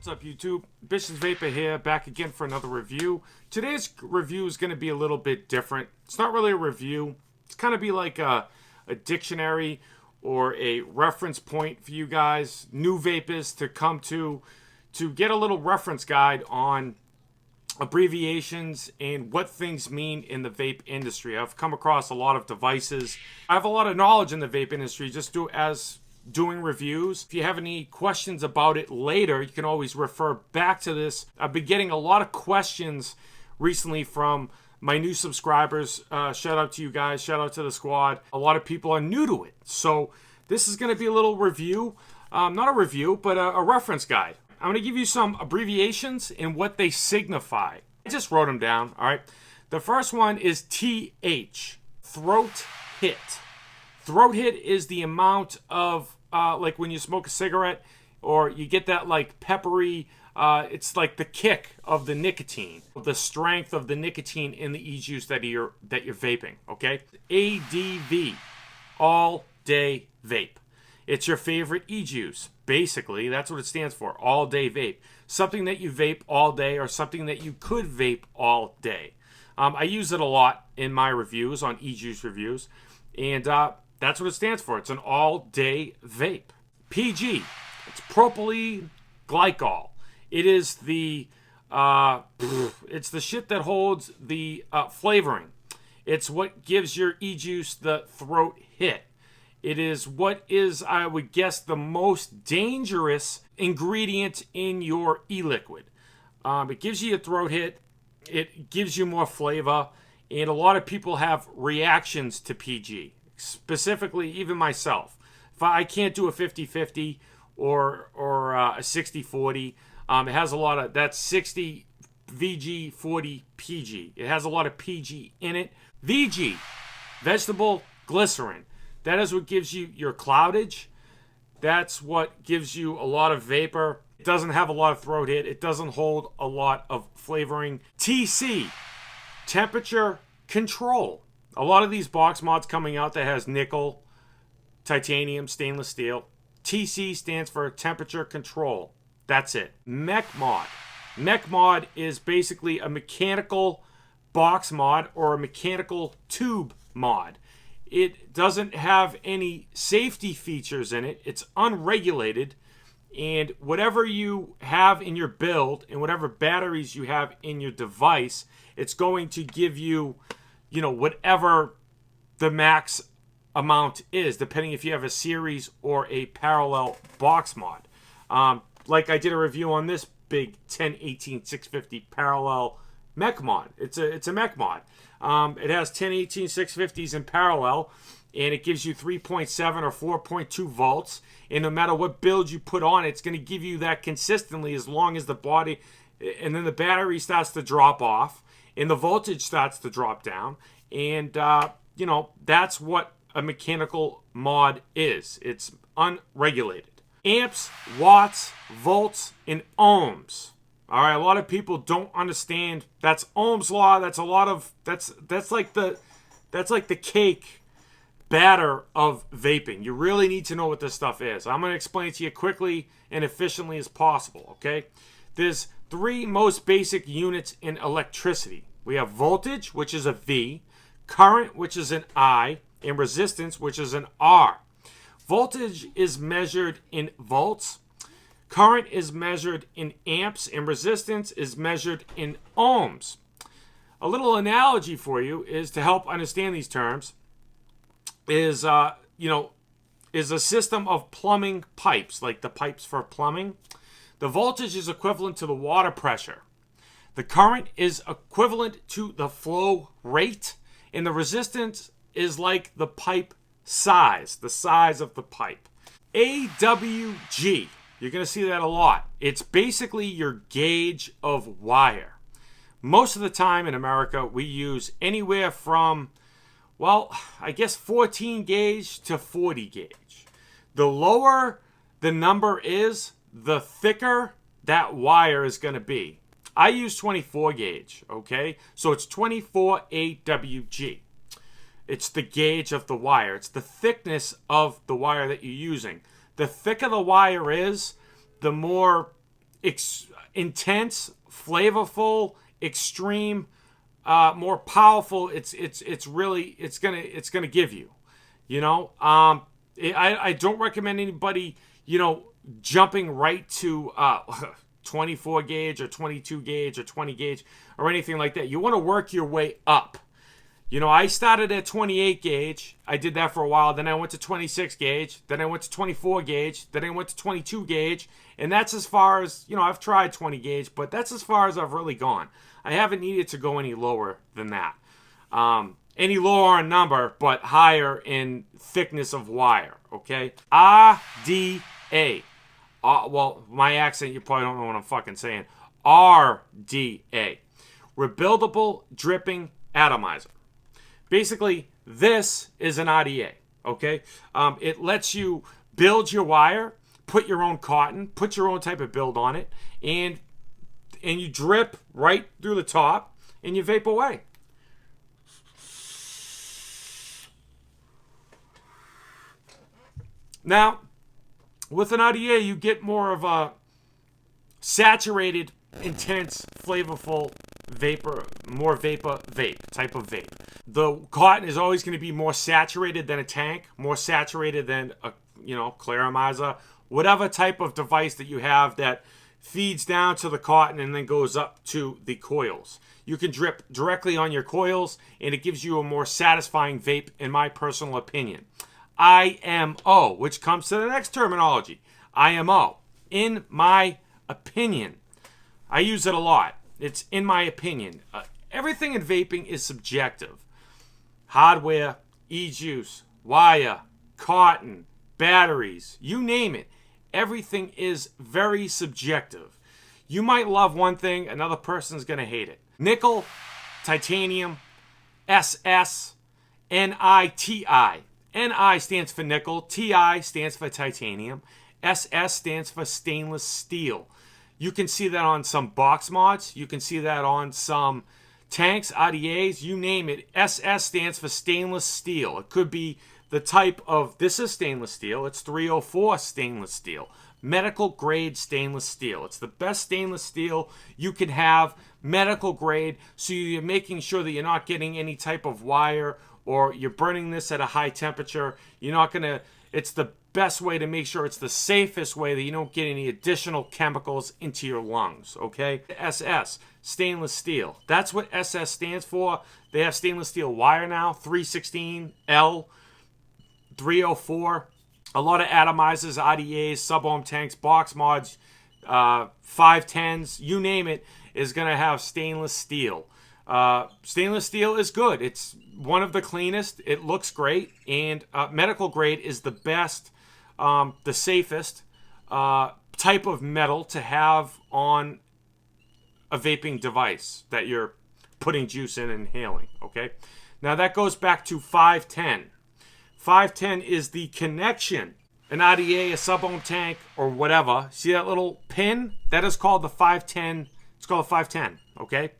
What's up, YouTube? AmbitionZ VapeR here, back again for another review. Today's review is going to be a little bit different. It's not really a review. It's kind of be like a dictionary or a reference point for you guys, new vapors, to come to get a little reference guide on abbreviations and what things mean in the vape industry. I've come across a lot of devices. I have a lot of knowledge in the vape industry, just doing reviews. If you have any questions about it later, you can always refer back to this. I've been getting a lot of questions recently from my new subscribers. Shout out to you guys. Shout out to the squad. A lot of people are new to it. So this is going to be a little review. Not a review, but a reference guide. I'm going to give you some abbreviations and what they signify. I just wrote them down, all right? The first one is TH, throat hit. Throat hit is the amount of, like when you smoke a cigarette or you get that like peppery, it's like the kick of the nicotine, the strength of the nicotine in the e-juice that you're vaping, okay? ADV, all day vape. It's your favorite e-juice. Basically, that's what it stands for, all day vape. Something that you vape all day or something that you could vape all day. I use it a lot in my reviews, on e-juice reviews, and that's what it stands for. It's an all-day vape. PG, it's propylene glycol. It is the shit that holds the flavoring. It's what gives your e-juice the throat hit. It is what is, I would guess, the most dangerous ingredient in your e-liquid. It gives you a throat hit. It gives you more flavor. And a lot of people have reactions to PG. Specifically, even myself. If I can't do a 50-50 or a 60-40. It has a lot of, that's 60 VG, 40 PG. It has a lot of PG in it. VG, vegetable glycerin. That is what gives you your cloudage. That's what gives you a lot of vapor. It doesn't have a lot of throat hit. It doesn't hold a lot of flavoring. TC, temperature control. A lot of these box mods coming out that has nickel, titanium, stainless steel. TC stands for temperature control. That's it. Mech mod. Mech mod is basically a mechanical box mod or a mechanical tube mod. It doesn't have any safety features in it. It's unregulated. And whatever you have in your build and whatever batteries you have in your device, it's going to give you, you know, whatever the max amount is, depending if you have a series or a parallel box mod. Like I did a review on this big 1018 650 parallel mech mod. It's a mech mod. It has 1018 650s in parallel, and it gives you 3.7 or 4.2 volts. And no matter what build you put on, it's going to give you that consistently as long as the body, and then the battery starts to drop off, and the voltage starts to drop down. And, you know, that's what a mechanical mod is. It's unregulated. Amps, watts, volts, and ohms. All right, a lot of people don't understand. That's Ohm's law. That's a lot of that's like the cake batter of vaping. You really need to know what this stuff is. I'm going to explain it to you quickly and efficiently as possible, okay? There's three most basic units in electricity. We have voltage, which is a V, current, which is an I, and resistance, which is an R. Voltage is measured in volts. Current is measured in amps, and resistance is measured in ohms. A little analogy for you is to help understand these terms is a system of plumbing pipes, like the pipes for plumbing. The voltage is equivalent to the water pressure. The current is equivalent to the flow rate, and the resistance is like the pipe size, the size of the pipe. AWG. You're going to see that a lot. It's basically your gauge of wire. Most of the time in America, we use anywhere from, well, I guess 14 gauge to 40 gauge. The lower the number is, the thicker that wire is going to be. I use 24 gauge, okay? So it's 24 AWG. It's the gauge of the wire. It's the thickness of the wire that you're using. The thicker the wire is, the more intense, flavorful, extreme, more powerful it's really gonna give you. You know, I don't recommend anybody, you know, jumping right to 24 gauge or 22 gauge or 20 gauge or anything like that. You want to work your way up. You know, I started at 28 gauge. I did that for a while. Then I went to 26 gauge. Then I went to 24 gauge. Then I went to 22 gauge. And that's as far as, you know, I've tried 20 gauge, but that's as far as I've really gone. I haven't needed to go any lower than that. Any lower in number, but higher in thickness of wire, okay? RDA. Well, my accent, you probably don't know what I'm fucking saying. RDA. Rebuildable Dripping Atomizer. Basically, this is an RDA, okay? It lets you build your wire, put your own cotton, put your own type of build on it, and you drip right through the top, and you vape away. Now, with an RDA, you get more of a saturated, intense, flavorful vapor, more vapor vape type of vape. The cotton is always going to be more saturated than a tank, more saturated than a, you know, claramizer, whatever type of device that you have that feeds down to the cotton and then goes up to the coils. You can drip directly on your coils, and it gives you a more satisfying vape, in my personal opinion. IMO, which comes to the next terminology. IMO. In my opinion. I use it a lot. It's in my opinion. Everything in vaping is subjective. Hardware, e-juice, wire, cotton, batteries, you name it. Everything is very subjective. You might love one thing, another person's going to hate it. Nickel, titanium, SS, NITI. NI stands for nickel, TI stands for titanium, SS stands for stainless steel. You can see that on some box mods. You can see that on some tanks, RDAs, you name it. SS stands for stainless steel. It could be the type of, this is stainless steel. It's 304 stainless steel. Medical grade stainless steel. It's the best stainless steel you can have, medical grade, so you're making sure that you're not getting any type of wire or you're burning this at a high temperature. You're not going to, it's the best way to make sure it's the safest way that you don't get any additional chemicals into your lungs, okay? SS, stainless steel. That's what SS stands for. They have stainless steel wire now, 316L, 304. A lot of atomizers, RDAs, sub-ohm tanks, box mods, 510s, you name it, is going to have stainless steel. Stainless steel is good. It's one of the cleanest. It looks great. And medical grade is the best, the safest type of metal to have on a vaping device that you're putting juice in and inhaling. Okay. Now that goes back to 510. 510 is the connection. An RDA, a sub-ohm tank, or whatever. See that little pin? That is called the 510. It's called a 510. Okay.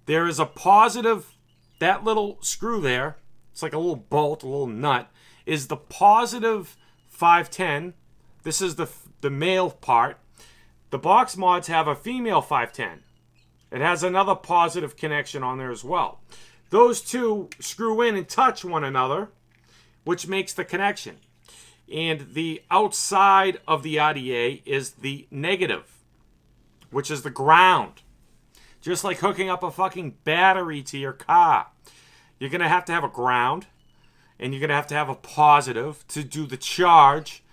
There is a positive, that little screw there, it's like a little bolt, a little nut, is the positive 510. This is the male part. The box mods have a female 510. It has another positive connection on there as well. Those two screw in and touch one another, which makes the connection. And the outside of the RDA is the negative, which is the ground. Just like hooking up a fucking battery to your car. You're going to have a ground. And you're going to have a positive to do the charge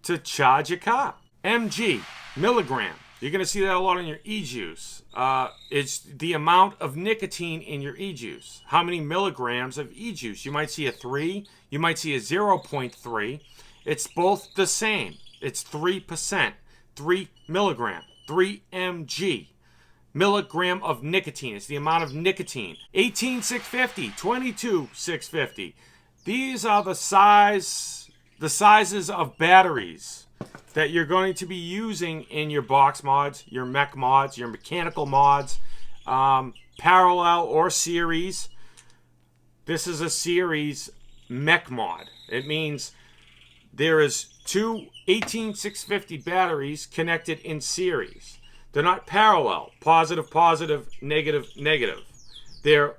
to charge your car. mg, milligram. You're going to see that a lot in your e-juice. It's the amount of nicotine in your e-juice. How many milligrams of e-juice? You might see a 3. You might see a 0.3. It's both the same. It's 3%. 3 milligram. 3 mg. Milligram of nicotine. It's the amount of nicotine. 18,650, 22,650. These are the sizes of batteries that you're going to be using in your box mods, your mech mods, your mechanical mods, parallel or series. This is a series mech mod. It means there is two 18,650 batteries connected in series. They're not parallel, positive, positive, negative, negative. They're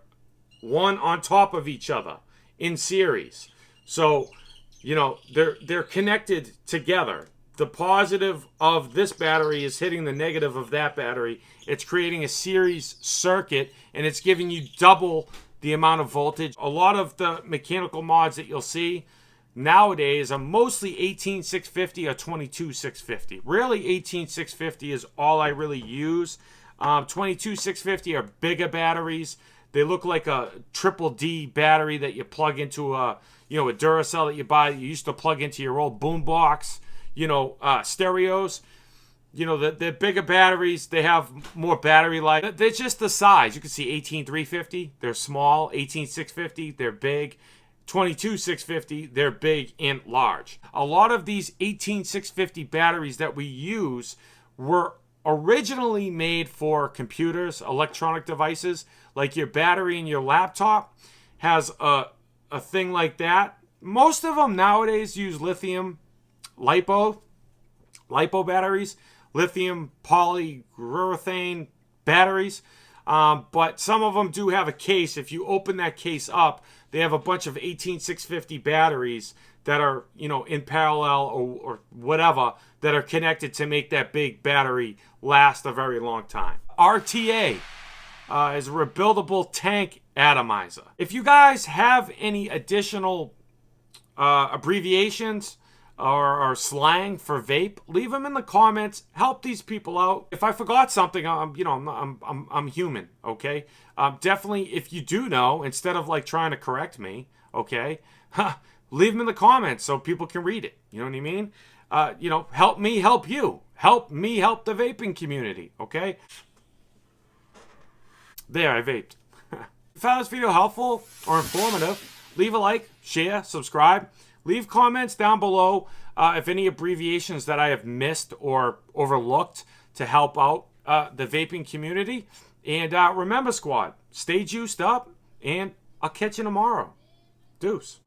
one on top of each other in series. So, you know, they're connected together. The positive of this battery is hitting the negative of that battery. It's creating a series circuit, and it's giving you double the amount of voltage. A lot of the mechanical mods that you'll see nowadays are mostly 18650 or 22650. Really, 18650 is all I really use. 22650 are bigger batteries. They look like a triple D battery that you plug into a Duracell that you buy. You used to plug into your old boombox, stereos. The bigger batteries, they have more battery life. They're just the size. You can see 18350, they're small. 18650, they're big. 22650, they're big and large. A lot of these 18650 batteries that we use were originally made for computers, electronic devices, like your battery in your laptop has a thing like that. Most of them nowadays use lithium lipo batteries, lithium polyurethane batteries, but some of them do have a case. If you open that case up, they have a bunch of 18650 batteries that are, in parallel or whatever, that are connected to make that big battery last a very long time. RTA is a rebuildable tank atomizer. If you guys have any additional abbreviations or slang for vape, leave them in the comments. Help these people out. If I forgot something, I'm human, okay? Definitely, if you do know, instead of like trying to correct me, okay, leave them in the comments so people can read it. You know what I mean? Help me help you. Help me help the vaping community, okay? There, I vaped. If you found this video helpful or informative, leave a like, share, subscribe. Leave comments down below if any abbreviations that I have missed or overlooked to help out the vaping community. And remember, squad, stay juiced up, and I'll catch you tomorrow. Deuce.